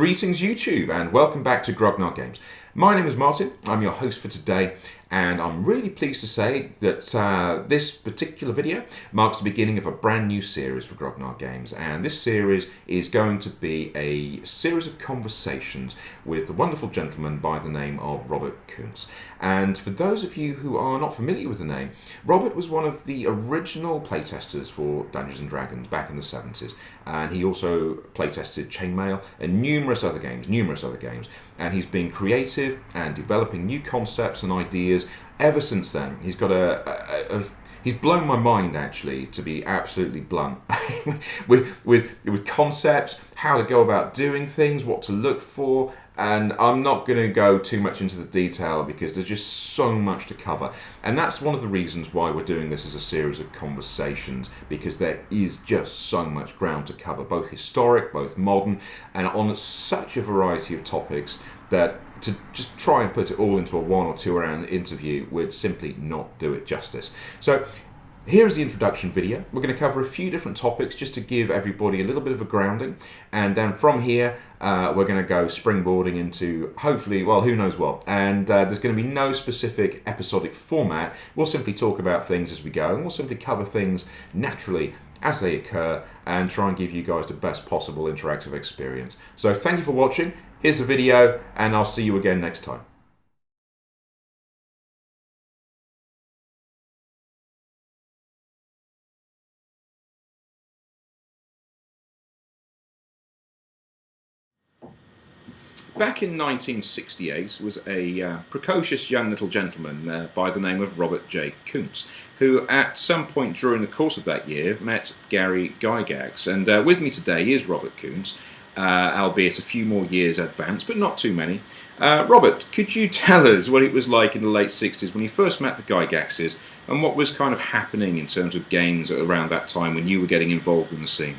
Greetings YouTube and welcome back to Grognard Games. My name is Martin, I'm your host for today, and I'm really pleased to say that this particular video marks the beginning of a brand new series for Grognard Games, and this series is going to be a series of conversations with the wonderful gentleman by the name of Robert Kuntz. And for those of you who are not familiar with the name, Robert was one of the original playtesters for Dungeons & Dragons back in the 70s, and he also playtested Chainmail and numerous other games, and he's been creative and developing new concepts and ideas ever since then. He's got he's blown my mind, actually, to be absolutely blunt, with concepts, how to go about doing things, what to look for, and I'm not going to go too much into the detail because there's just so much to cover. And that's one of the reasons why we're doing this as a series of conversations, because there is just so much ground to cover, both historic, both modern, and on such a variety of topics that to just try and put it all into a 1 or 2 round interview would simply not do it justice. So here's the introduction video. We're going to cover a few different topics just to give everybody a little bit of a grounding, and then from here we're going to go springboarding into hopefully, well, who knows what, and there's going to be no specific episodic format. We'll simply talk about things as we go, and we'll simply cover things naturally as they occur and try and give you guys the best possible interactive experience. So thank you for watching. Here's the video, and I'll see you again next time. Back in 1968 was a precocious young little gentleman by the name of Robert J. Kuntz, who at some point during the course of that year met Gary Gygax. And with me today is Robert Kuntz, albeit a few more years advanced, but not too many. Robert, could you tell us what it was like in the late 60s when you first met the Gygaxes, and what was kind of happening in terms of games around that time when you were getting involved in the scene?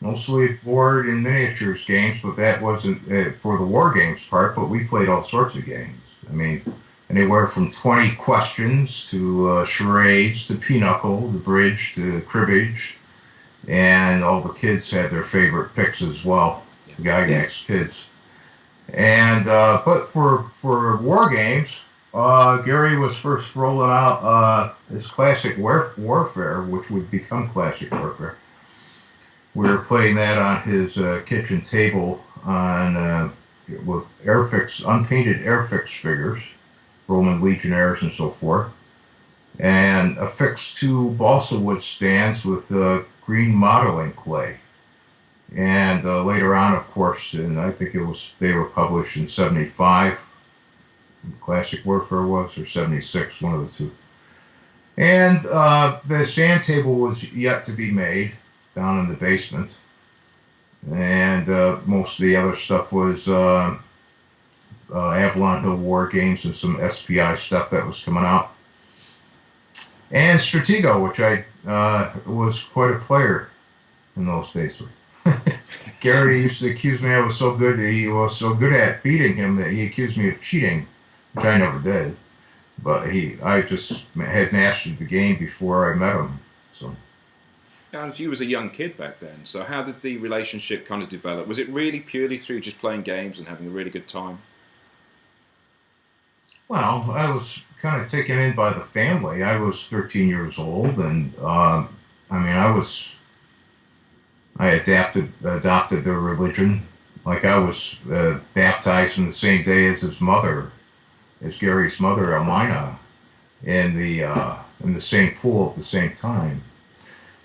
Mostly board and miniatures games, but that wasn't for the war games part, but we played all sorts of games. I mean, anywhere from 20 questions to charades to pinochle, the bridge to cribbage, and all the kids had their favorite picks as well, the Gygax kids. And but for war games, Gary was first rolling out his classic warfare, which would become classic warfare. We were playing that on his kitchen table on with unpainted Airfix figures, Roman legionnaires and so forth, and affixed to balsa wood stands with green modeling clay. And later on, of course, and I think they were published in '75. Classic Warfare was, or '76, one of the two. And the sand table was yet to be made down in the basement, and most of the other stuff was Avalon Hill War Games and some SPI stuff that was coming out, and Stratego, which I was quite a player in those days. Gary used to accuse me I was so good that he was so good at beating him that he accused me of cheating, which I never did, but I just had mastered the game before I met him. So. And you was a young kid back then, so how did the relationship kind of develop? Was it really purely through just playing games and having a really good time? Well, I was kind of taken in by the family. I was 13 years old, and I mean, I adopted their religion. Like, I was baptized in the same day as his mother, as Gary's mother, Almina, in the same pool at the same time.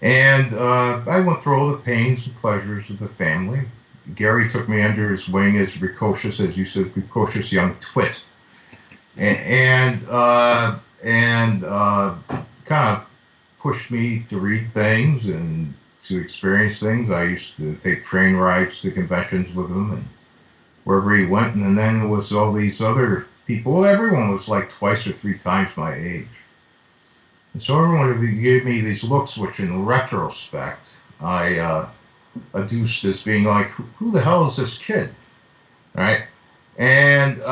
And I went through all the pains and pleasures of the family. Gary took me under his wing as precocious, as you said, precocious young twit, and kind of pushed me to read things and to experience things. I used to take train rides to conventions with him, and wherever he went. And then there was all these other people. Well, everyone was like 2 or 3 times my age. And so everyone gave me these looks, which in retrospect, I adduced as being like, who the hell is this kid? Right? And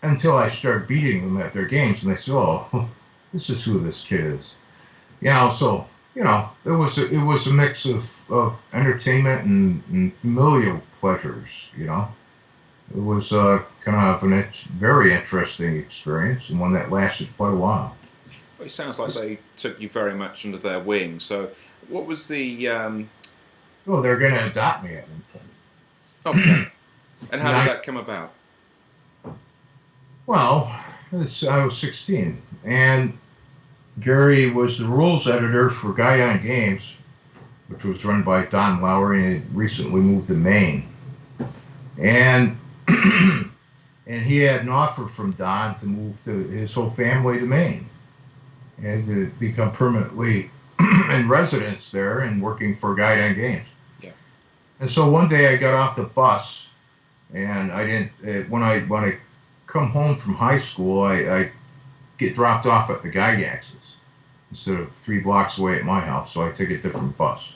until I started beating them at their games, and they said, oh, this is who this kid is. You know, so it was a mix of entertainment and familial pleasures. It was kind of a very interesting experience and one that lasted quite a while. Well, it sounds like they took you very much under their wing. So, what was the Oh, they're going to adopt me at one okay? point. And how did Nine, that come about? well, I was 16, and Gary was the rules editor for Grognard Games, which was run by Don Lowry, and he recently moved to Maine. And and he had an offer from Don to move to his whole family to Maine and to become permanently in residence there and working for Grognard Games. Yeah. And so one day I got off the bus, and I didn't. When I come home from high school, I get dropped off at the Gygaxes instead of 3 blocks away at my house. So I took a different bus,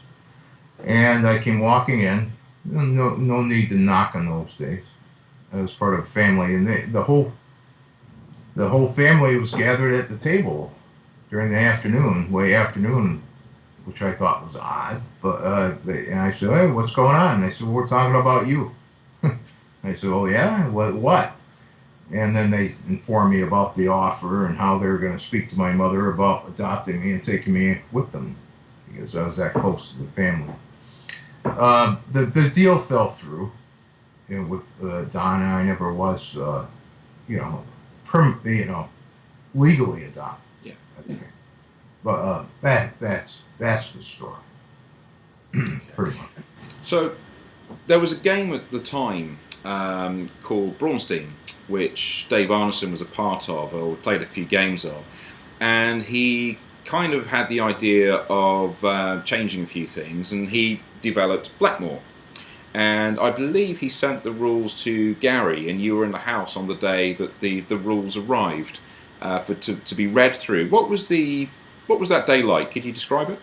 and I came walking in. No need to knock on those days. I was part of a family, and the whole family was gathered at the table during the afternoon, late afternoon, which I thought was odd. But and I said, "Hey, what's going on?" And they said, "We're talking about you." I said, "Oh yeah, what?" And then they informed me about the offer and how they were going to speak to my mother about adopting me and taking me with them because I was that close to the family. The deal fell through. With Donna, I never was, you know, legally adopted. Yeah. Okay. But that's the story, pretty much. So there was a game at the time called Braunstein, which Dave Arneson was a part of, or played a few games of, and he kind of had the idea of changing a few things, and he developed Blackmore. And I believe he sent the rules to Gary, and you were in the house on the day that the rules arrived to be read through. What was that day like? Could you describe it?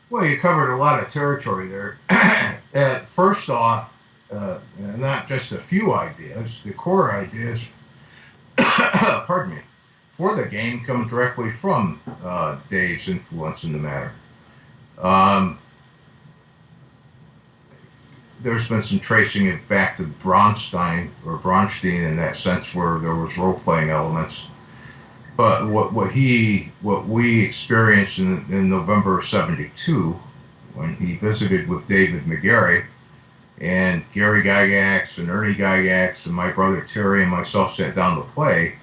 Well, you covered a lot of territory there. First off, not just a few ideas, the core ideas, pardon me, for the game come directly from Dave's influence in the matter. There's been some tracing it back to Braunstein in that sense, where there was role playing elements. But what we experienced in November of '72, when he visited with David McGarry, and Gary Gygax and Ernie Gygax and my brother Terry and myself sat down to play,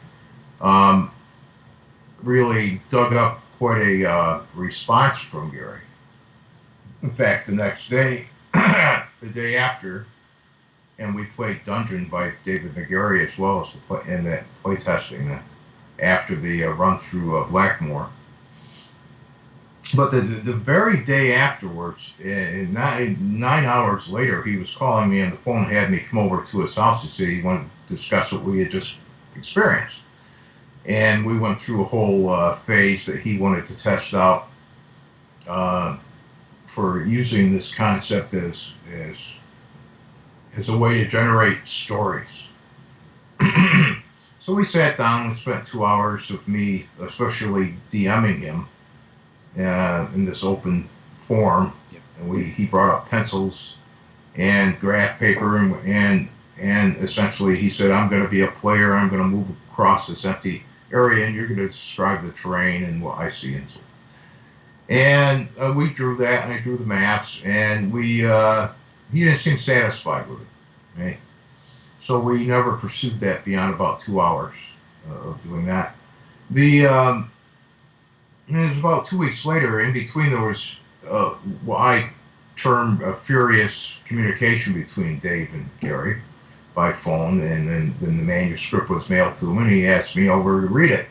really dug up quite a response from Gary. In fact, the next day, the day after, and we played Dungeon by David McGarry as well as in that playtesting after the run through Blackmore. But the very day afterwards, 9 hours later, he was calling me on the phone, had me come over to his house. He said he wanted to discuss what we had just experienced. And we went through a whole phase that he wanted to test out for using this concept as a way to generate stories. So we sat down and spent 2 hours of me especially DMing him in this open form. Yep. And he brought up pencils and graph paper and essentially he said, "I'm going to be a player. I'm going to move across this empty area and you're going to describe the terrain and what I see." And we drew that, and I drew the maps, and he didn't seem satisfied with it, right? So we never pursued that beyond about 2 hours of doing that. It was about 2 weeks later. In between, there was what I termed a furious communication between Dave and Gary by phone, and then the manuscript was mailed to him, and he asked me over to read it.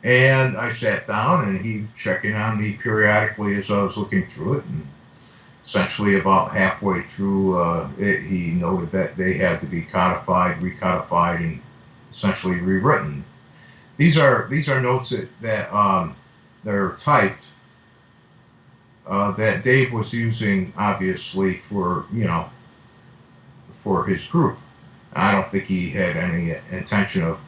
And I sat down, and he checking on me periodically as I was looking through it. And essentially, about halfway through it, he noted that they had to be codified, recodified, and essentially rewritten. These are notes that they're typed that Dave was using, obviously, for his group. I don't think he had any intention of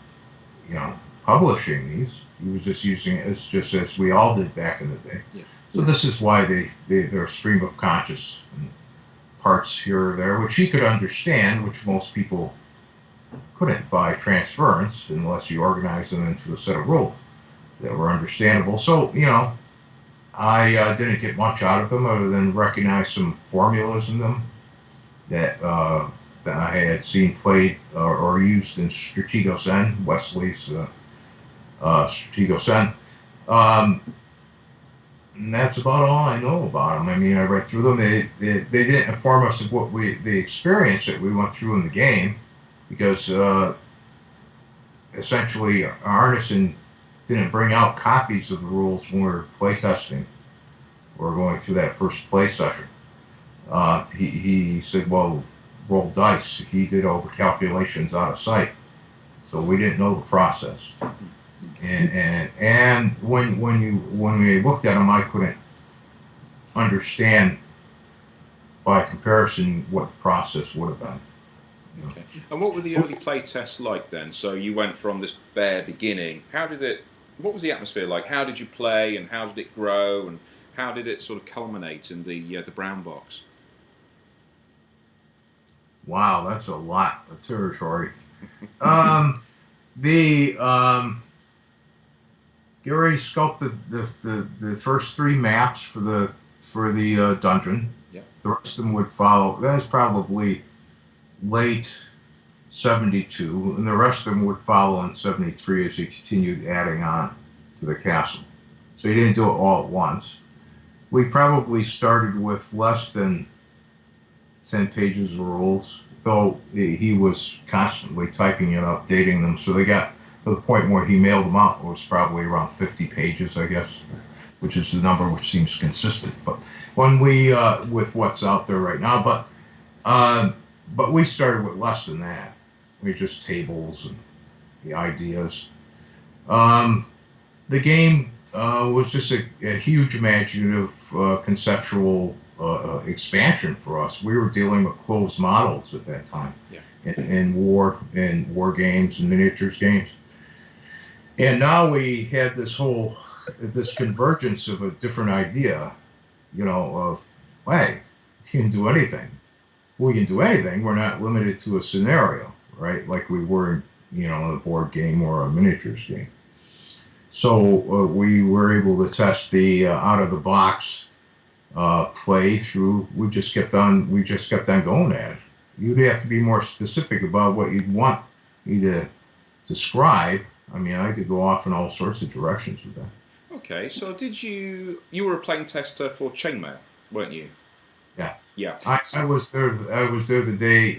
publishing these. He was just using it as just as we all did back in the day. Yeah. So this is why they're stream of conscious parts here or there, which he could understand, which most people couldn't by transference unless you organize them into a set of rules that were understandable. So, I didn't get much out of them other than recognize some formulas in them that I had seen played or used in Stratego Zen, Wesley's Stratego Zen. And that's about all I know about them. I mean, I read through them. They didn't inform us of the experience that we went through in the game, because essentially Arneson didn't bring out copies of the rules when we were playtesting or going through that first play session. He said, well, roll dice. He did all the calculations out of sight, so we didn't know the process. And when we looked at them, I couldn't understand by comparison what the process would have been. Okay. And what were the early play tests like then? So you went from this bare beginning. What was the atmosphere like? How did you play, and how did it grow, and how did it sort of culminate in the brown box? Wow, that's a lot of territory. Gary sculpted the first 3 maps for the dungeon. Yeah. The rest of them would follow. That's probably late 72, and the rest of them would follow in 73 as he continued adding on to the castle. So he didn't do it all at once. We probably started with less than 10 pages of rules, though he was constantly typing and updating them. So they got to the point where he mailed them out. It was probably around 50 pages, I guess, which is the number which seems consistent. But when we, with what's out there right now, but we started with less than that. We just tables and the ideas. The game was just a huge imaginative, conceptual expansion for us. We were dealing with closed models at that time, yeah. in war games and miniatures games. And now we had this convergence of a different idea, of, hey, you can do anything. We can do anything. We're not limited to a scenario, right? Like we were, in a board game or a miniatures game. So we were able to test the out of the box play through. We just kept on going at it. You'd have to be more specific about what you'd want me to describe. I mean, I could go off in all sorts of directions with that. Okay, so you were a playing tester for Chainmail, weren't you? Yeah. Yeah. I was there the day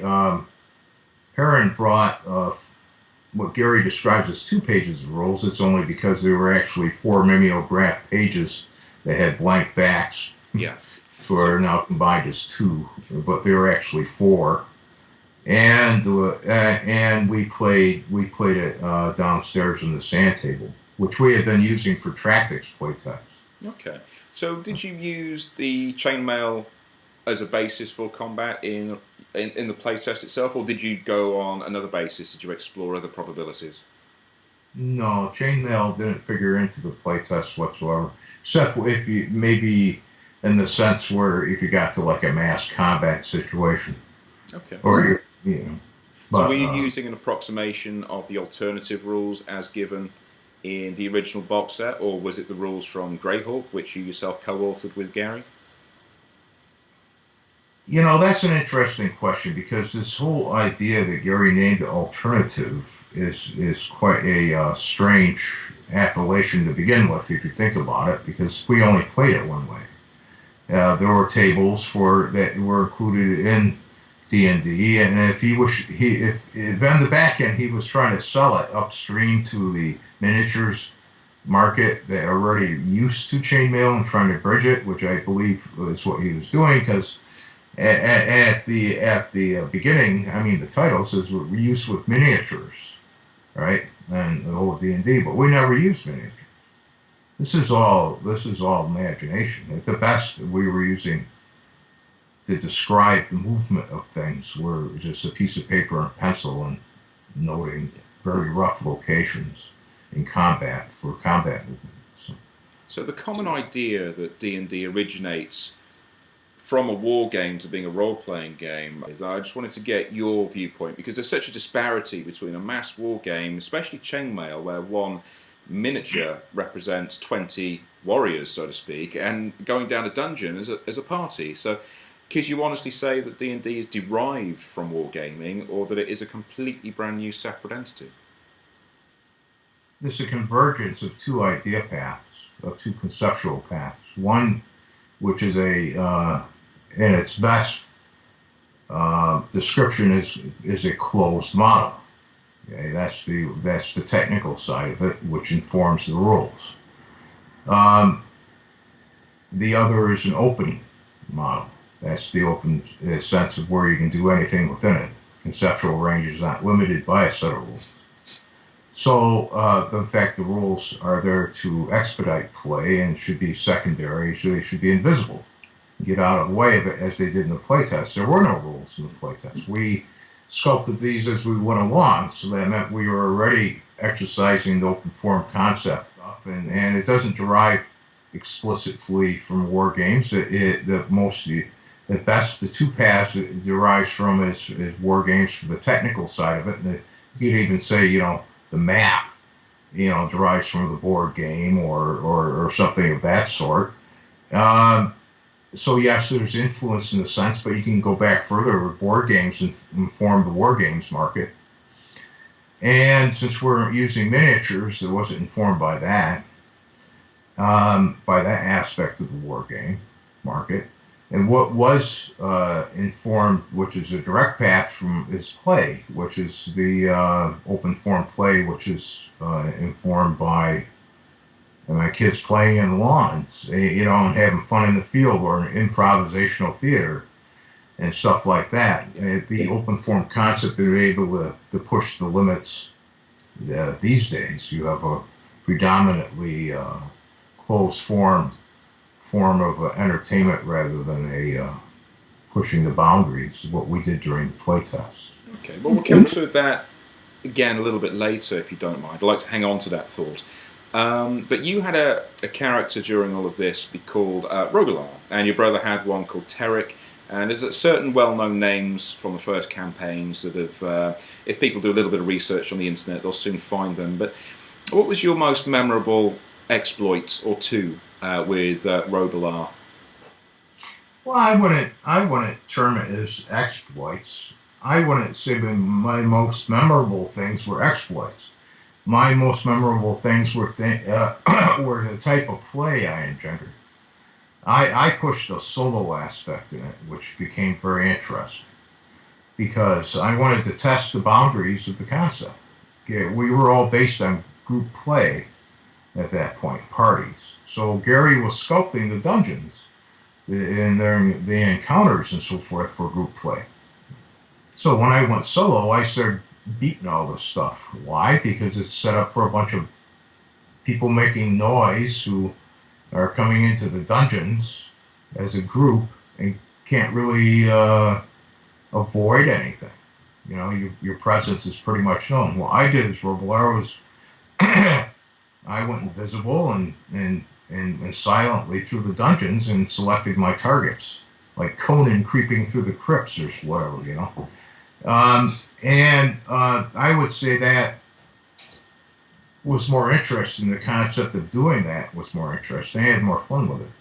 Perrin brought what Gary describes as 2 pages of rules. It's only because there were actually 4 mimeograph pages that had blank backs. Yeah. So are now combined as 2, but they were actually 4. And we played it downstairs in the sand table, which we had been using for Tractics playtests. Okay. So did you use the chainmail as a basis for combat in the playtest itself, or did you go on another basis? Did you explore other probabilities? No, chainmail didn't figure into the playtest whatsoever, except if you maybe in the sense where if you got to like a mass combat situation. Okay. Or But, so were you using an approximation of the alternative rules as given in the original box set, or was it the rules from Greyhawk, which you yourself co-authored with Gary? That's an interesting question, because this whole idea that Gary named alternative is quite a strange appellation to begin with, if you think about it, because we only played it one way. There were tables that were included in D&D, and if on the back end he was trying to sell it upstream to the miniatures market that are already used to chainmail and trying to bridge it, which I believe is what he was doing, because at the beginning, I mean, the title says we're used with miniatures, right? And the whole D&D, but we never used miniatures. This is all imagination. At the best, we were using to describe the movement of things were just a piece of paper and pencil and noting very rough locations in combat for combat movement. So the common idea that D&D originates from a war game to being a role-playing game is, I just wanted to get your viewpoint, because there's such a disparity between a mass war game, especially chainmail, where one miniature represents 20 warriors, so to speak, and going down a dungeon as a party. So could you honestly say that D&D is derived from wargaming, or that it is a completely brand new separate entity? There's a convergence of two idea paths, of two conceptual paths. One, which is in its best description, is a closed model. Okay, that's the technical side of it, which informs the rules. The other is an open model. That's the open sense of where you can do anything within it. Conceptual range is not limited by a set of rules. So, in fact, the rules are there to expedite play and should be secondary, so they should be invisible. Get out of the way of it, as they did in the playtest. There were no rules in the playtest. We sculpted these as we went along, so that meant we were already exercising the open form concept stuff, and it doesn't derive explicitly from war games. At best, the two paths it derives from is war games for the technical side of it. And you could even say, the map, derives from the board game or something of that sort. So yes, there's influence in the sense, but you can go back further with board games and inform the war games market. And since we're using miniatures, it wasn't informed by that aspect of the war game market. And what was informed, which is a direct path from, is play, which is the open form play, which is informed by my kids playing in lawns, and having fun in the field, or in improvisational theater and stuff like that. The open form concept is able to push the limits these days. You have a predominantly closed form of entertainment rather than a pushing the boundaries, what we did during the playtest. Okay, well, we'll come to that again a little bit later, if you don't mind. I'd like to hang on to that thought. But you had a character during all of this called Rogalar, and your brother had one called Terric, and there's certain well-known names from the first campaigns that have, if people do a little bit of research on the internet, they'll soon find them. But what was your most memorable exploit or two with Rogalar? Well, I wouldn't term it as exploits. I wouldn't say that my most memorable things were exploits. My most memorable things were the type of play I engendered. I pushed the solo aspect in it, which became very interesting, because I wanted to test the boundaries of the concept. Okay, we were all based on group play at that point, parties. So Gary was sculpting the dungeons and the encounters and so forth for group play. So when I went solo, I started beating all this stuff. Why? Because it's set up for a bunch of people making noise who are coming into the dungeons as a group and can't really avoid anything. Your presence is pretty much known. What I did as Rogalar was I went invisible and silently through the dungeons and selected my targets, like Conan creeping through the crypts or whatever, And I would say that was more interesting. The concept of doing that was more interesting. I had more fun with it,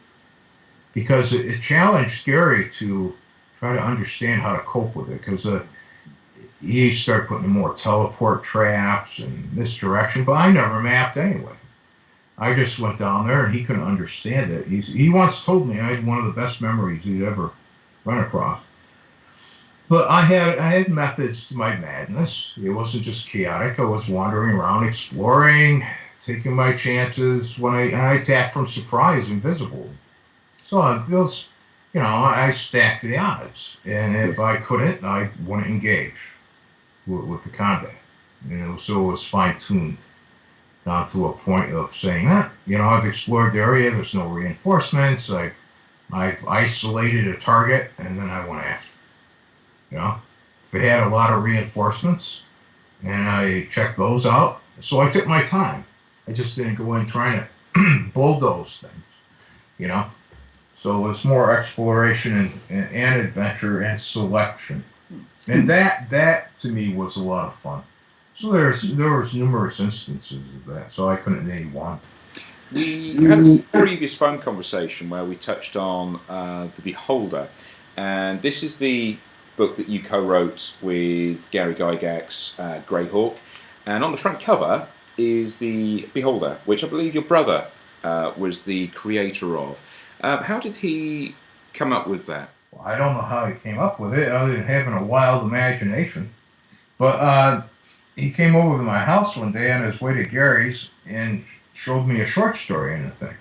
because it challenged Gary to try to understand how to cope with it, because he started putting more teleport traps and misdirection, but I never mapped anyway. I just went down there and he couldn't understand it. He once told me I had one of the best memories he'd ever run across. But I had methods to my madness. It wasn't just chaotic. I was wandering around, exploring, taking my chances. When I attacked from surprise, invisible. So I stacked the odds. And if I couldn't, I wouldn't engage with the combat. So it was fine-tuned down to a point of saying, I've explored the area. There's no reinforcements. I've isolated a target, and then I went after. If it had a lot of reinforcements, and I checked those out. So I took my time. I just didn't go in trying to bulldoze things, you know. So it's more exploration and adventure and selection, and that to me was a lot of fun. So there was numerous instances of that. So I couldn't name one. We had a previous phone conversation where we touched on The Beholder, and this is the book that you co-wrote with Gary Gygax, Greyhawk, and on the front cover is The Beholder, which I believe your brother was the creator of. How did he come up with that? Well, I don't know how he came up with it, other than having a wild imagination. But he came over to my house one day on his way to Gary's and showed me a short story in the thing.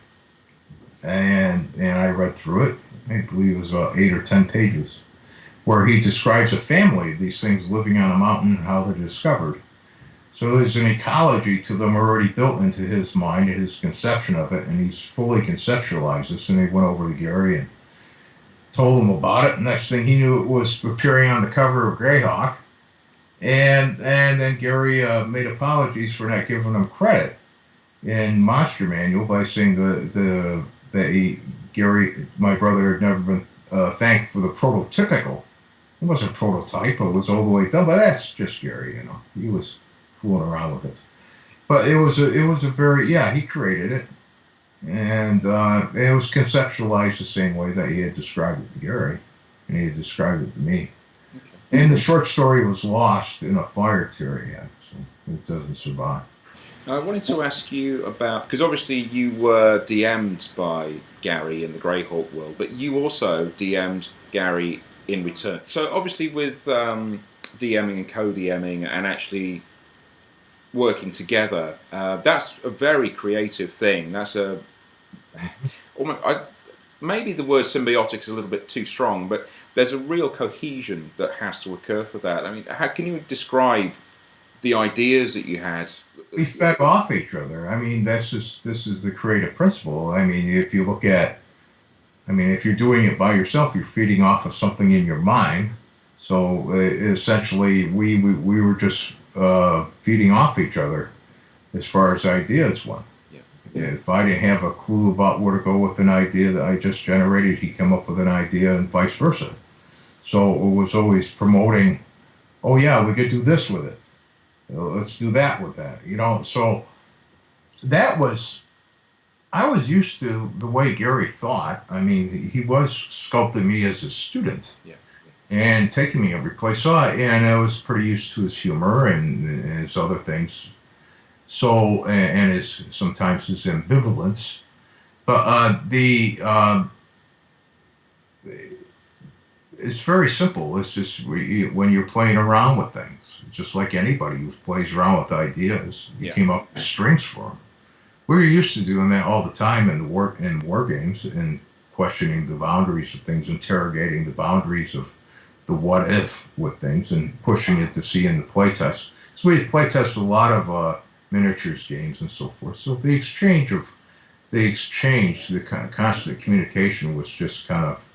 And I read through it. I believe it was about 8 or 10 pages, where he describes a family of these things living on a mountain and how they're discovered. So there's an ecology to them already built into his mind and his conception of it, and he's fully conceptualized this. And he went over to Gary and told him about it. Next thing he knew, it was appearing on the cover of Greyhawk. And then Gary made apologies for not giving him credit in Monster Manual by saying Gary, my brother, had never been thanked for the prototypical. It wasn't prototype, it was all the way done, but that's just Gary, you know. He was fooling around with it. But it was a very, he created it. And it was conceptualized the same way that he had described it to Gary, and he had described it to me. Okay. And the short story was lost in a fire tear, so it doesn't survive. I wanted to ask you about, because obviously you were DM'd by Gary in the Greyhawk world, but you also DM'd Gary in return. So obviously with DMing and co-DMing and actually working together, that's a very creative thing. That's maybe the word symbiotic is a little bit too strong, but there's a real cohesion that has to occur for that. I mean, how can you describe the ideas that you had? We fed off each other. I mean, this is the creative principle. I mean, if you look at, if you're doing it by yourself, you're feeding off of something in your mind. So essentially, we were just feeding off each other as far as ideas went. Yeah. If I didn't have a clue about where to go with an idea that I just generated, he'd come up with an idea and vice versa. So it was always promoting, oh yeah, we could do this with it. Let's do that with that, you know. So I was used to the way Gary thought. I mean, he was sculpting me as a student, and taking me every place. And I was pretty used to his humor and his other things. So and sometimes his ambivalence, but it's very simple. It's just when you're playing around with things, just like anybody who plays around with ideas, you came up with strings for them. We were used to doing that all the time in war games, and questioning the boundaries of things, interrogating the boundaries of the what if with things, and pushing it to see in the playtest. So we playtest a lot of miniatures games and so forth. So the exchange, the kind of constant communication was just kind of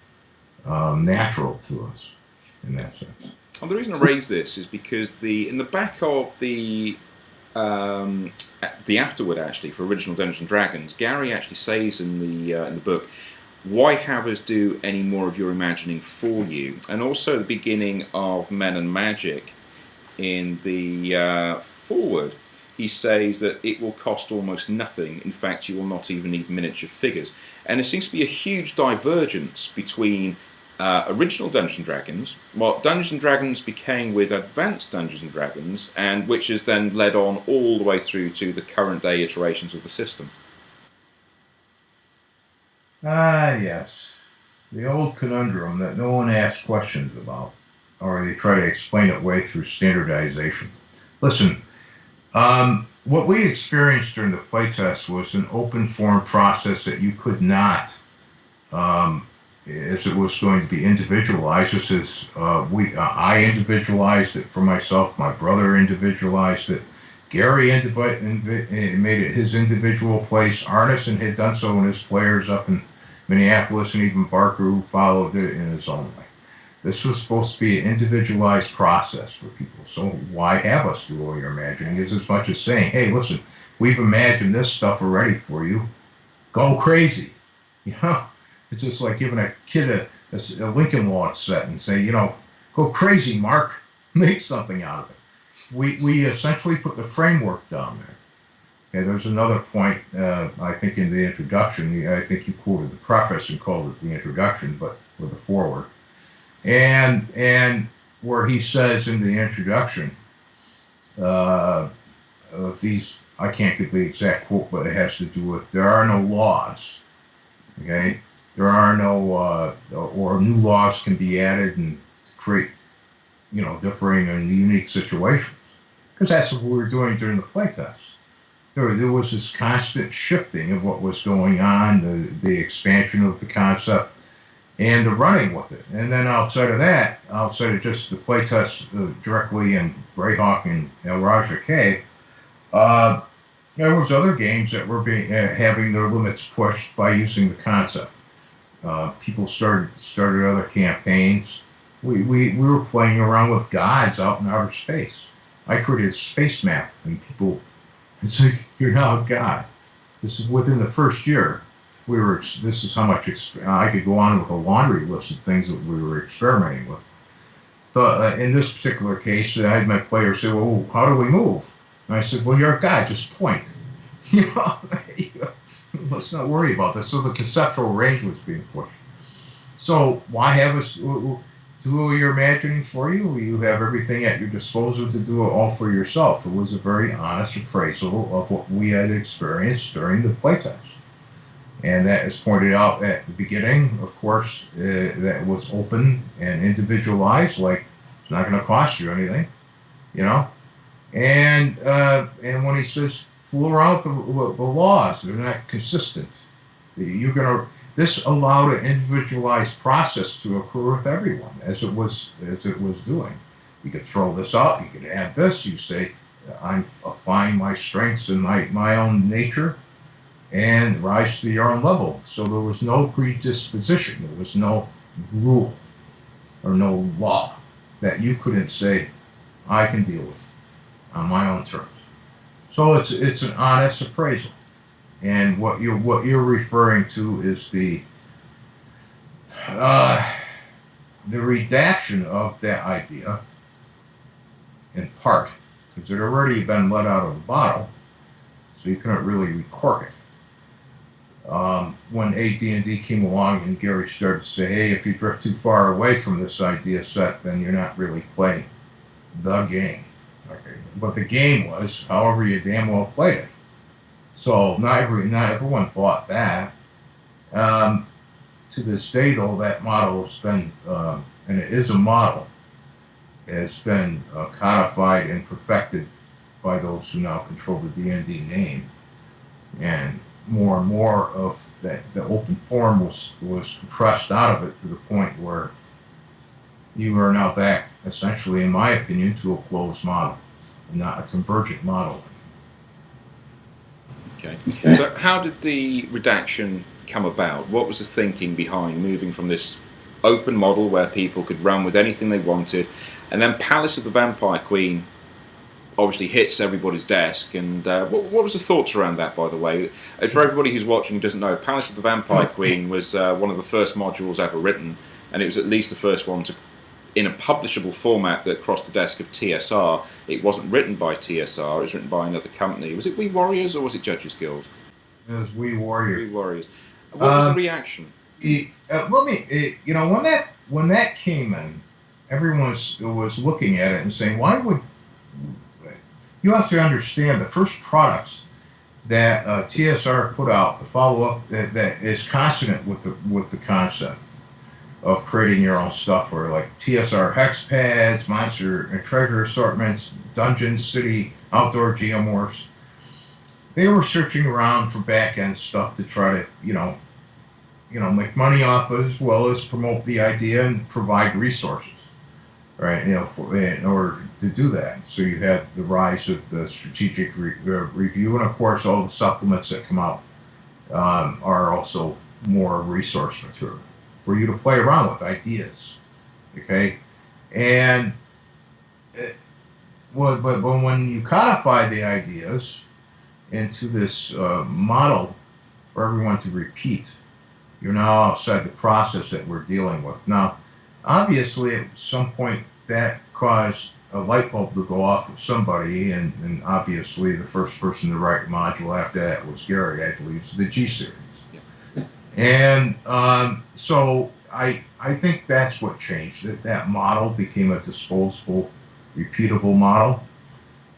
natural to us in that sense. Well, the reason I raise this is because in the back of the afterword, actually, for original Dungeons and Dragons, Gary actually says in the book, "Why have us do any more of your imagining for you?" And also the beginning of Men and Magic, in the foreword, he says that it will cost almost nothing. In fact, you will not even need miniature figures. And there seems to be a huge divergence between original Dungeons & Dragons, what Dungeons & Dragons became with Advanced Dungeons & Dragons, and which has then led on all the way through to the current day iterations of the system. Yes. The old conundrum that no one asks questions about, or they try to explain it away through standardization. Listen, what we experienced during the playtest was an open form process that you could not, as it was going to be individualized, just as I individualized it for myself, my brother individualized it, Gary made it his individual place, Arneson had done so in his players up in Minneapolis, and even Barker, who followed it in his own way. This was supposed to be an individualized process for people. So why have us do all your imagining? Is as much as saying, hey, listen, we've imagined this stuff already for you. Go crazy. You know, it's just like giving a kid a Lincoln Log set and say, you know, go crazy, Mark. Make something out of it. We essentially put the framework down there. And there's another point, I think, in the introduction. I think you quoted the preface and called it the introduction, but with the foreword. And where he says in the introduction, these, I can't give the exact quote, but it has to do with there are no laws. Okay? There are no, or new laws can be added and create, you know, differing and unique situations. Because that's what we were doing during the playtest. There was this constant shifting of what was going on, the expansion of the concept, and the running with it. And then outside of that, outside of just the playtest directly in Greyhawk and El Raja K, there was other games that were having their limits pushed by using the concept. People started other campaigns. We were playing around with gods out in outer space. I created a space map, and people, it's like, you're now a god. This is within the first year. This is how much, I could go on with a laundry list of things that we were experimenting with. But in this particular case, I had my players say, well, how do we move? And I said, well, you're a god, just point. You know, let's not worry about this. So the conceptual range was being pushed. So why have us do your imagining for you? You have everything at your disposal to do it all for yourself. It was a very honest appraisal of what we had experienced during the playtest. And that is pointed out at the beginning, of course, that was open and individualized, like it's not going to cost you anything, you know? And when he says, fool around with the laws, they're not consistent. This allowed an individualized process to occur with everyone, as it was doing. You could throw this out, you could add this, you say, I'm applying my strengths and my own nature, and rise to your own level. So there was no predisposition, there was no rule or no law that you couldn't say, I can deal with on my own terms. So it's an honest appraisal. And what you're referring to is the redaction of that idea, in part, because it had already been let out of the bottle, so you couldn't really recork it. When AD&D came along and Gary started to say, hey, if you drift too far away from this idea set, then you're not really playing the game. Okay. But the game was however you damn well played it. So not everyone bought that. To this day, though, that model has been, and it is a model, it's been codified and perfected by those who now control the D&D name. And more of that, the open form was compressed out of it to the point where you are now back, essentially, in my opinion, to a closed model, and not a convergent model. Okay. So how did the redaction come about? What was the thinking behind moving from this open model where people could run with anything they wanted, and then Palace of the Vampire Queen obviously hits everybody's desk, and what was the thoughts around that, by the way? For everybody who's watching who doesn't know, Palace of the Vampire Queen was one of the first modules ever written, and it was at least the first one to, in a publishable format, that crossed the desk of TSR. It wasn't written by TSR, it was written by another company. Was it We Warriors or was it Judges Guild? It was We Warriors. We Warriors. What was the reaction? When that came in, everyone was looking at it and saying, why would... You have to understand the first products that TSR put out, the follow-up that is consonant with the concept of creating your own stuff, or like TSR hex pads, monster and treasure assortments, dungeons, city, outdoor geomorphs. They were searching around for back-end stuff to try to, make money off of, as well as promote the idea and provide resources, right? In order to do that. So you had the rise of the strategic review, and of course all the supplements that come out are also more resource material for you to play around with ideas, okay? But when you codify the ideas, into this model for everyone to repeat. You're now outside the process that we're dealing with. Now, obviously, at some point, that caused a light bulb to go off with somebody, and obviously, the first person to write a module after that was Gary, I believe, the G series. Yeah. And so I think that's what changed. That model became a disposable, repeatable model,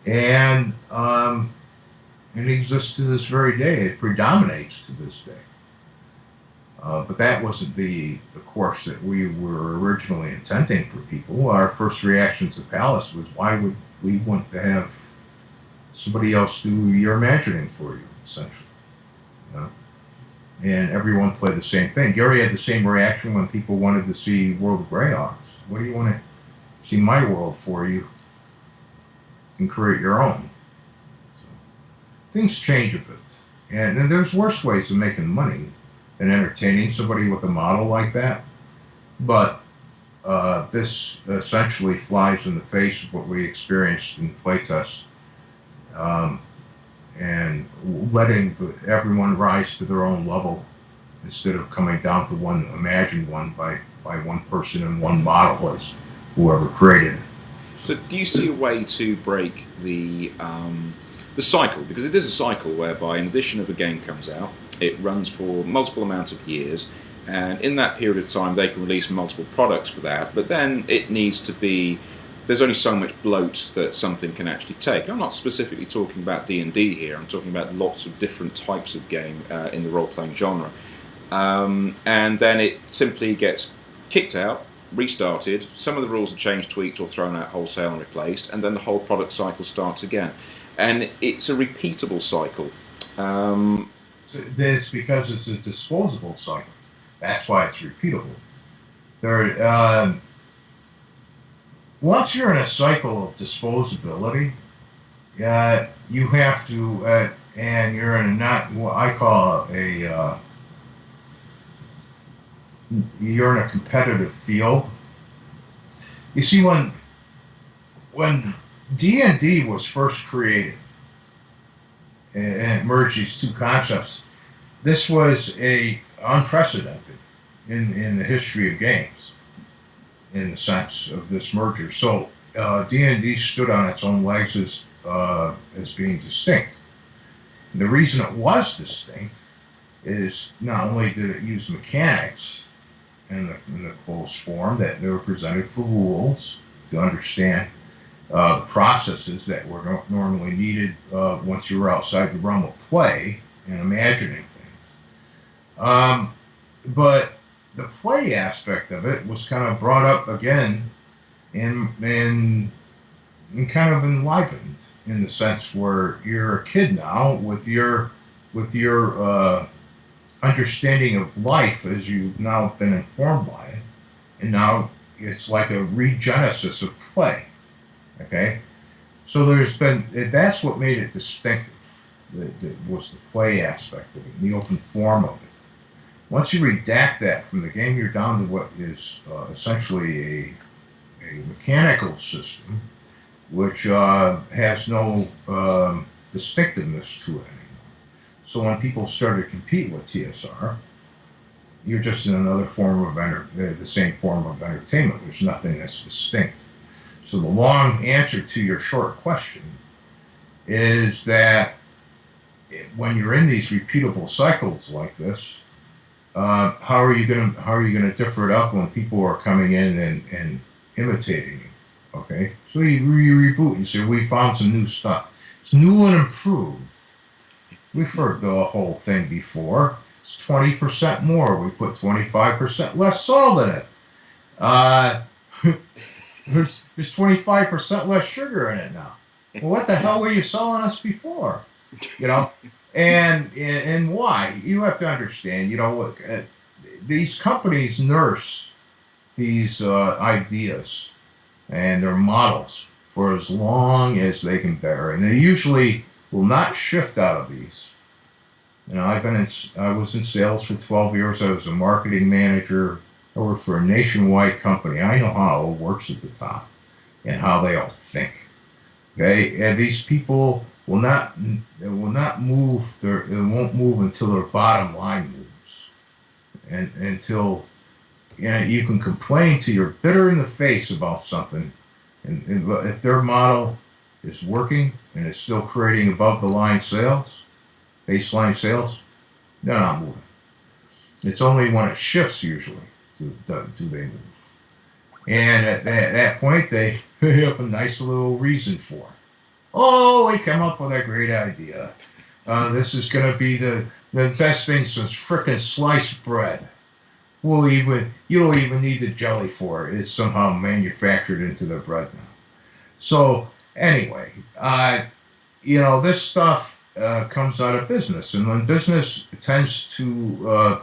and it exists to this very day. It predominates to this day. But that wasn't the course that we were originally intending for people. Our first reaction to Palace was, why would we want to have somebody else do your imagining for you, essentially? You know? And everyone played the same thing. Gary had the same reaction when people wanted to see World of Greyhawks. What do you want to see my world for? You can create your own. So, things change a bit. And then there's worse ways of making money and entertaining somebody with a model like that. But this essentially flies in the face of what we experienced in playtest, and letting everyone rise to their own level instead of coming down to one imagined one by one person and one model as whoever created it. So, do you see a way to break the cycle? Because it is a cycle whereby, in addition, if a game comes out, it runs for multiple amounts of years, and in that period of time they can release multiple products for that, but then it needs to be, there's only so much bloat that something can actually take. And I'm not specifically talking about D&D here, I'm talking about lots of different types of game in the role-playing genre. And then it simply gets kicked out, restarted, some of the rules are changed, tweaked, or thrown out wholesale and replaced, and then the whole product cycle starts again. And it's a repeatable cycle. It's because it's a disposable cycle. That's why it's repeatable. Once you're in a cycle of disposability, you have to, and you're in a not what I call you're in a competitive field. You see, when D&D was first created, and it merged these two concepts, this was unprecedented in the history of games, in the sense of this merger. So D&D stood on its own legs as being distinct. And the reason it was distinct is not only did it use mechanics in the closed form that they were presented for rules to understand the processes that were normally needed once you were outside the realm of play and imagining things. But the play aspect of it was kind of brought up again and kind of enlivened in the sense where you're a kid now with your understanding of life as you've now been informed by it, and now it's like a regenesis of play. Okay, so that's what made it distinctive. That was the play aspect of it, the open form of it. Once you redact that from the game, you're down to what is essentially a mechanical system, which has no distinctiveness to it anymore. So when people started to compete with TSR, you're just in another form of the same form of entertainment. There's nothing that's distinct. So the long answer to your short question is that when you're in these repeatable cycles like this, how are you going to differ it up when people are coming in and imitating you? Okay, so you reboot. You say, we found some new stuff. It's new and improved. We've heard the whole thing before. It's 20% more. We put 25% less salt in it. There's 25% less sugar in it now. Well, what the hell were you selling us before? You know, and why? You have to understand. You know, look, these companies nurse these ideas and their models for as long as they can bear, and they usually will not shift out of these. You know, I was in sales for 12 years. I was a marketing manager. I worked for a nationwide company. I know how it all works at the top and how they all think. Okay, and these people will not move. It won't move until their bottom line moves, and until you can complain till you're bitter in the face about something, and if their model is working and it's still creating above the line sales, baseline sales, they're not moving. It's only when it shifts usually do they move. And at that point, they have a nice little reason for it. Oh, we come up with a great idea. This is going to be the best thing since frickin' sliced bread. You don't even need the jelly for it. It's somehow manufactured into the bread now. So anyway, this stuff comes out of business, and when business tends to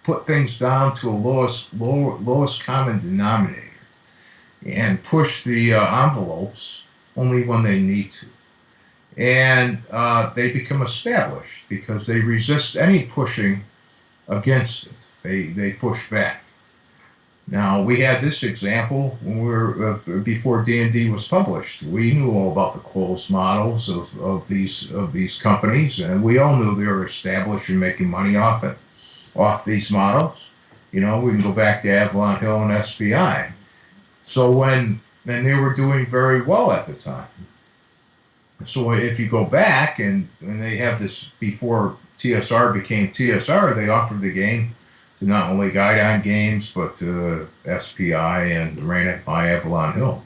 put things down to a lowest common denominator and push the envelopes only when they need to. And they become established because they resist any pushing against it. They push back. Now, we had this example when we were before D&D was published. We knew all about the closed models of these companies, and we all knew they were established and making money off these models. We can go back to Avalon Hill and SPI. So and they were doing very well at the time. So if you go back and they have this before TSR became TSR, they offered the game to not only Guidon Games but to SPI and ran it by Avalon Hill.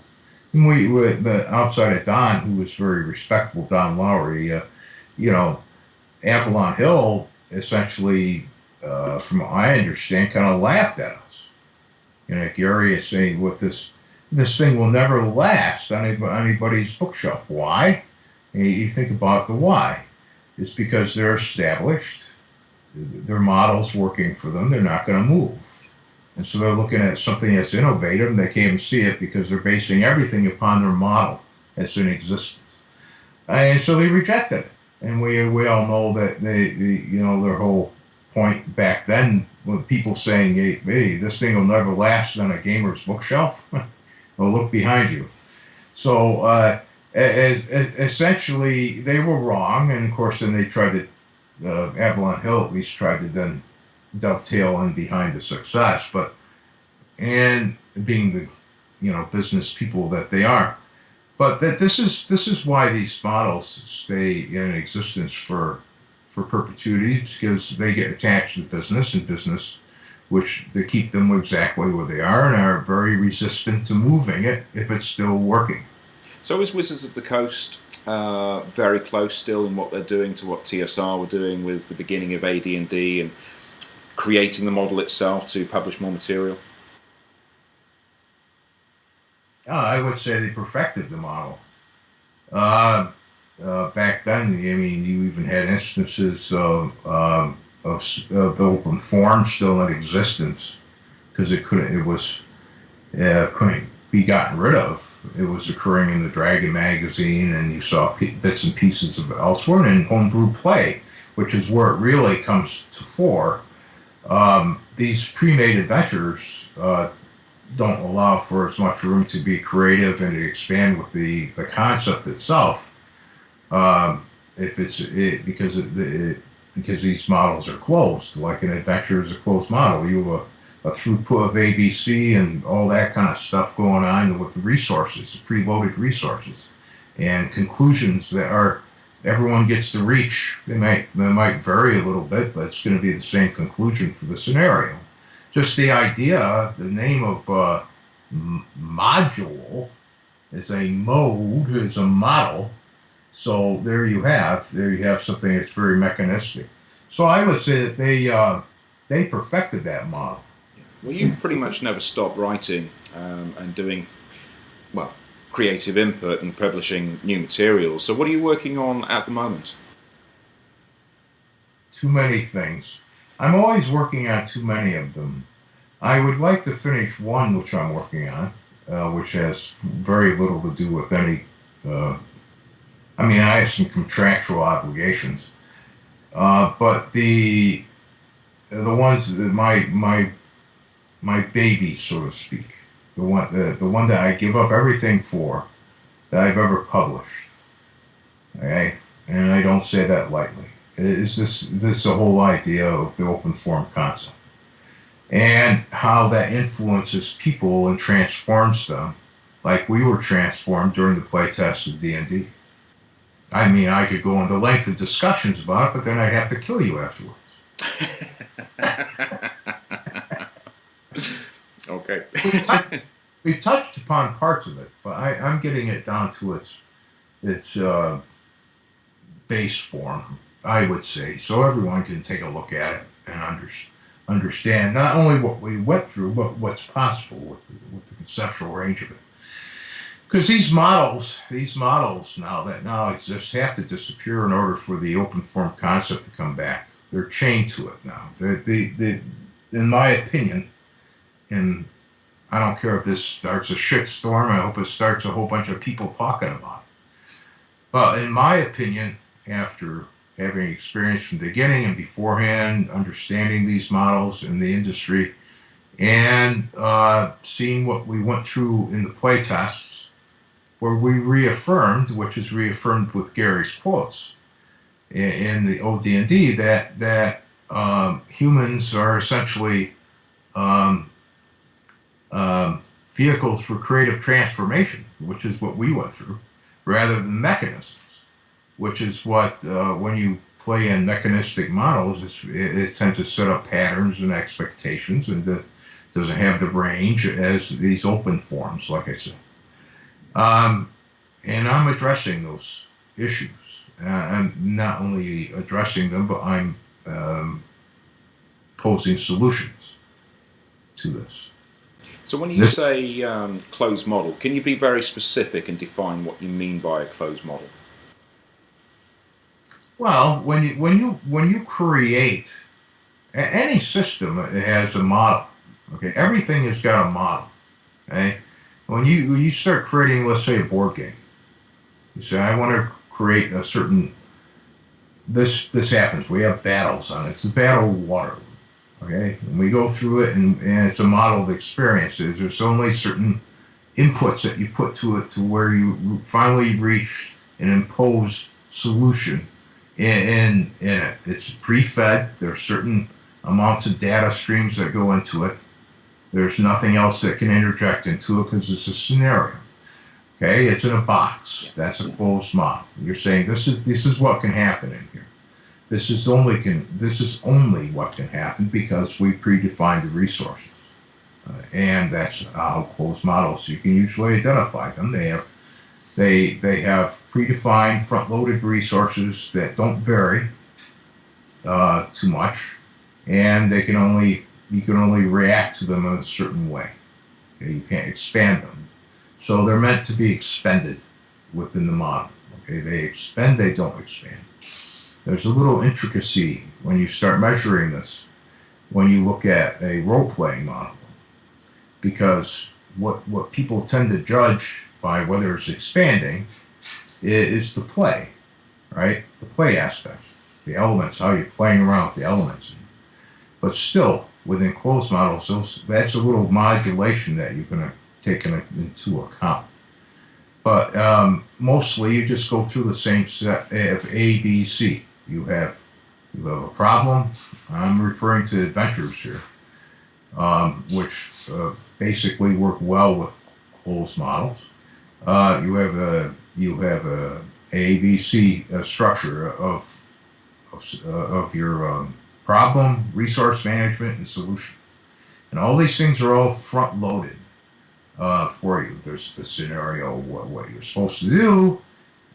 And but outside of Don, who was very respectable, Don Lowry, Avalon Hill essentially, from what I understand, kind of laughed at us. Gary is saying, "With this thing will never last on anybody's bookshelf." Why? And you think about the why. It's because they're established. Their model's working for them. They're not going to move. And so they're looking at something that's innovative, and they can't even see it because they're basing everything upon their model that's in existence. And so they rejected it. And we all know that their whole point back then, when people saying, hey, this thing will never last on a gamer's bookshelf, well, look behind you. So essentially, they were wrong, and of course, then they tried to, Avalon Hill at least tried to then dovetail in behind the success, and being the business people that they are. But this is why these models stay in existence for perpetuity, because they get attached to business, and business, which they keep them exactly where they are and are very resistant to moving it if it's still working. So is Wizards of the Coast very close still in what they're doing to what TSR were doing with the beginning of AD&D and creating the model itself to publish more material? I would say they perfected the model. Back then, I mean, you even had instances of the open forum still in existence because it couldn't be gotten rid of. It was occurring in the Dragon magazine, and you saw bits and pieces of it elsewhere, and in homebrew play, which is where it really comes to fore. These pre-made adventures don't allow for as much room to be creative and to expand with the concept itself. Because these models are closed, like an adventure is a closed model. You have a throughput of ABC and all that kind of stuff going on with the resources, preloaded resources, and conclusions that everyone gets to reach. They might vary a little bit, but it's going to be the same conclusion for the scenario. Just the idea, the name of module is a mode, is a model. So there you have something that's very mechanistic. So I would say that they perfected that model. Well, you've pretty much never stopped writing and doing, creative input and publishing new materials. So what are you working on at the moment? Too many things. I'm always working on too many of them. I would like to finish one which I'm working on, which has very little to do with any... I have some contractual obligations, but the ones that my baby, so to speak, the one that I give up everything for, that I've ever published. Okay, and I don't say that lightly, is this the whole idea of the open form concept and how that influences people and transforms them, like we were transformed during the playtest of D&D. I mean, I could go into lengthy discussions about it, but then I'd have to kill you afterwards. Okay. We've touched upon parts of it, but I'm getting it down to its base form, I would say, so everyone can take a look at it and understand not only what we went through, but what's possible with the conceptual range of it. Because these models now exist have to disappear in order for the open form concept to come back. They're chained to it now. In my opinion, and I don't care if this starts a shitstorm, I hope it starts a whole bunch of people talking about it. But in my opinion, after having experience from the beginning and beforehand, understanding these models in the industry, and seeing what we went through in the playtests, where we reaffirmed, which is reaffirmed with Gary's quotes in the OD&D, that humans are essentially vehicles for creative transformation, which is what we went through, rather than mechanisms, which is what, when you play in mechanistic models, it tends to set up patterns and expectations, and doesn't have the range as these open forms, like I said. And I'm addressing those issues. I'm not only addressing them, but I'm posing solutions to this. So when you say closed model, can you be very specific and define what you mean by a closed model? Well, when you create any system, it has a model. Okay, everything has got a model. Okay, when you start creating, let's say, a board game, you say, I want to create a certain. This happens. We have battles on it. It's the Battle of Waterloo. Okay, and we go through it, and it's a model of experiences. There's only certain inputs that you put to it to where you finally reach an imposed solution in it. It's pre-fed. There's certain amounts of data streams that go into it. There's nothing else that can interject into it because it's a scenario. Okay, it's in a box. That's a closed model. You're saying this is what can happen in here. This is only what can happen because we predefined the resources, and that's how closed models. You can usually identify them. They have predefined front-loaded resources that don't vary too much, and you can only react to them in a certain way. Okay, you can't expand them. So they're meant to be expended within the model. Okay, they expend, they don't expand. There's a little intricacy when you start measuring this, when you look at a role-playing model, because what people tend to judge by whether it's expanding is the play, right? The play aspects, the elements, how you're playing around with the elements. But still, within closed models, that's a little modulation that you're going to take into account. But mostly you just go through the same set of A, B, C. You have a problem. I'm referring to adventures here, which basically work well with closed models. You have a A, B, C structure of your problem, resource management, and solution. And all these things are all front-loaded for you. There's the scenario, what you're supposed to do,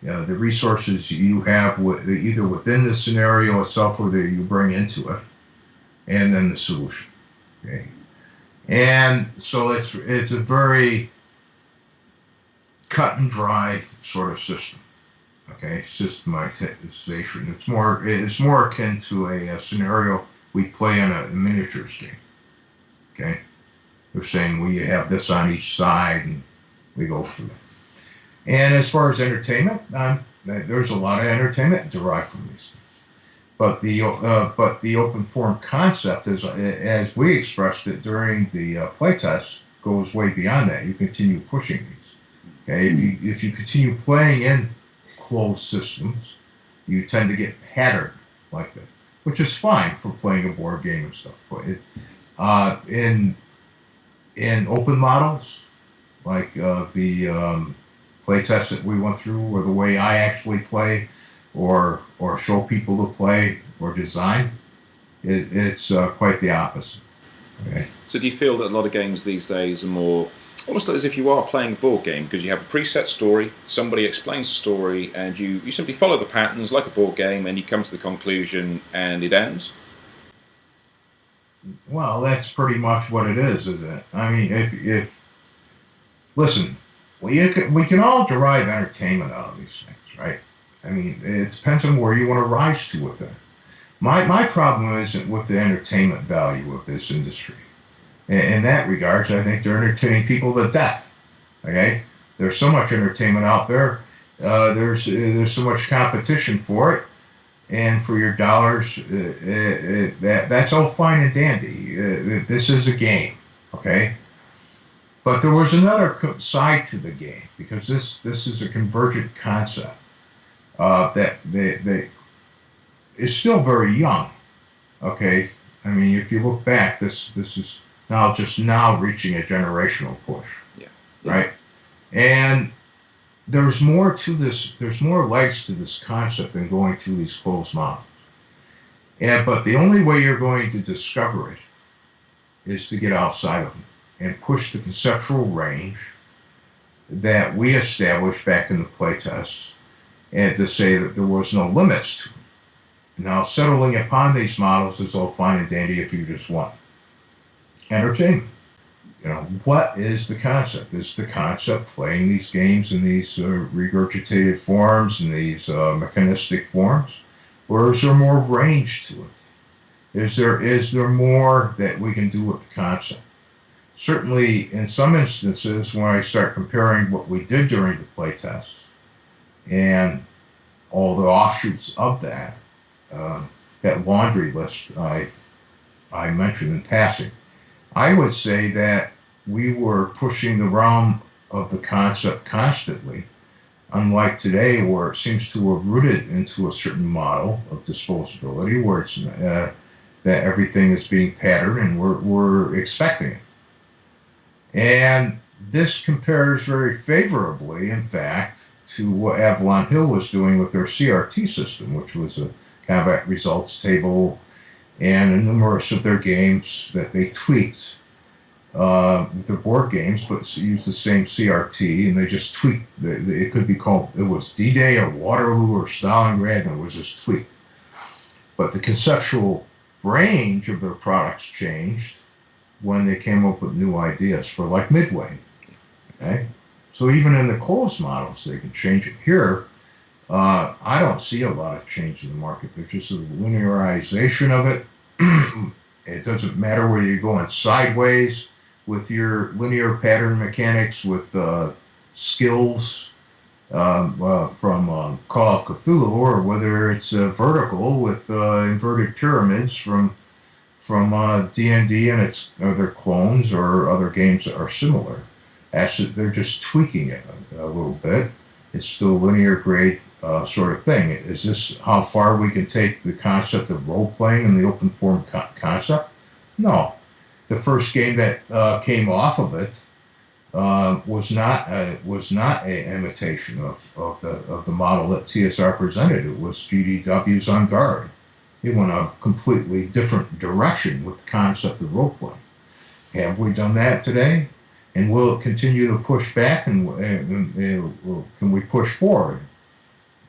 the resources you have either within the scenario itself or that you bring into it, and then the solution. Okay, and so it's a very cut and dry sort of system. Okay, systematization. It's more akin to a scenario we play in a miniatures game. Okay, we're saying we have this on each side, and we go through it. And as far as entertainment, there's a lot of entertainment derived from these things. But the open form concept, as we expressed it during the playtest, goes way beyond that. You continue pushing these. Okay, if you continue playing in closed systems, you tend to get patterned like that, which is fine for playing a board game and stuff. But in open models, like the play test that we went through, or the way I actually play, or show people to play or design, it's quite the opposite. Okay. So do you feel that a lot of games these days are more almost as if you are playing a board game, because you have a preset story, somebody explains the story, and you simply follow the patterns like a board game, and you come to the conclusion, and it ends? Well, that's pretty much what it is, isn't it? I mean, if listen, we can all derive entertainment out of these things, right? I mean, it depends on where you want to rise to with it. My problem isn't with the entertainment value of this industry. In that regards, I think they're entertaining people to death. Okay, there's so much entertainment out there. There's so much competition for it, and for your dollars, that's all fine and dandy. This is a game, okay. But there was another side to the game, because this is a convergent concept that is still very young. Okay, I mean, if you look back, this is now reaching a generational push. Yeah. Right? And there's more to this, there's more legs to this concept than going through these closed models. But the only way you're going to discover it is to get outside of them and push the conceptual range that we established back in the playtests, and to say that there was no limits to it. Now, settling upon these models is all fine and dandy if you just want entertainment. You know, what is the concept? Is the concept playing these games in these regurgitated forms, in these mechanistic forms? Or is there more range to it? Is there more that we can do with the concept? Certainly, in some instances, when I start comparing what we did during the playtest and all the offshoots of that, that laundry list I mentioned in passing, I would say that we were pushing the realm of the concept constantly, unlike today, where it seems to have rooted into a certain model of disposability, where it's that everything is being patterned and we're expecting it. And this compares very favorably, in fact, to what Avalon Hill was doing with their CRT system, which was a combat results table and numerous of their games that they tweaked with their board games, but used the same CRT, and they just tweaked. It could be called, it was D-Day or Waterloo or Stalingrad, and it was just tweaked. But the conceptual range of their products changed when they came up with new ideas for, like, Midway. Okay, so even in the closed models, they can change it. Here, I don't see a lot of change in the market. There's just a linearization of it. It doesn't matter whether you're going sideways with your linear pattern mechanics with skills from Call of Cthulhu, or whether it's vertical with inverted pyramids from D&D and its other clones or other games that are similar. Actually, they're just tweaking it a little bit. It's still linear grade sort of thing. Is this how far we can take the concept of role-playing and the open form concept? No. The first game that came off of it was not an imitation of the model that TSR presented. It was GDW's On Guard. It went a completely different direction with the concept of role-playing. Have we done that today? And will it continue to push back? And can we push forward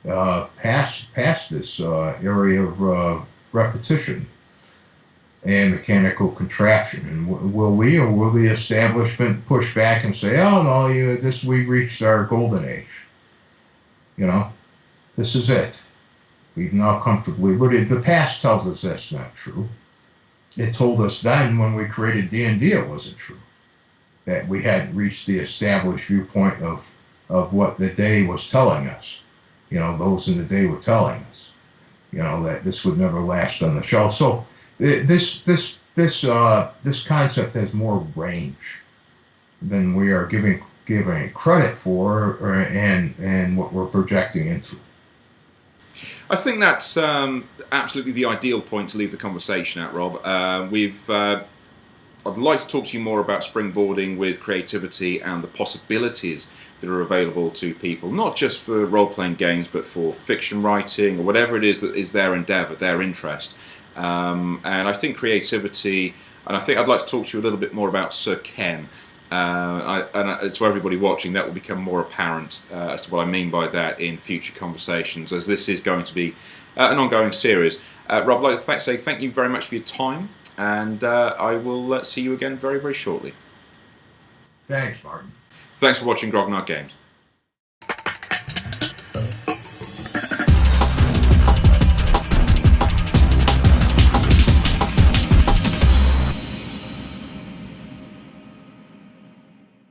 past this area of repetition and mechanical contraption? And will we, or will the establishment push back and say, "Oh no, we reached our golden age. You know, this is it. We've now comfortably rooted." The past tells us that's not true. It told us then, when we created D&D, it wasn't true, that we hadn't reached the established viewpoint of what the day was telling us. You know, those in the day were telling us, you know, that this would never last on the shelf. So this concept has more range than we are giving it credit for, and what we're projecting into. I think that's absolutely the ideal point to leave the conversation at, Rob. I'd like to talk to you more about springboarding with creativity and the possibilities that are available to people, not just for role-playing games, but for fiction writing or whatever it is that is their endeavour, their interest. And I think creativity, and I think I'd like to talk to you a little bit more about Sir Ken. To everybody watching, that will become more apparent as to what I mean by that in future conversations, as this is going to be an ongoing series. Rob, I'd like to say thank you very much for your time, and I will see you again very, very shortly. Thanks, Martin. Thanks for watching Grognard Games.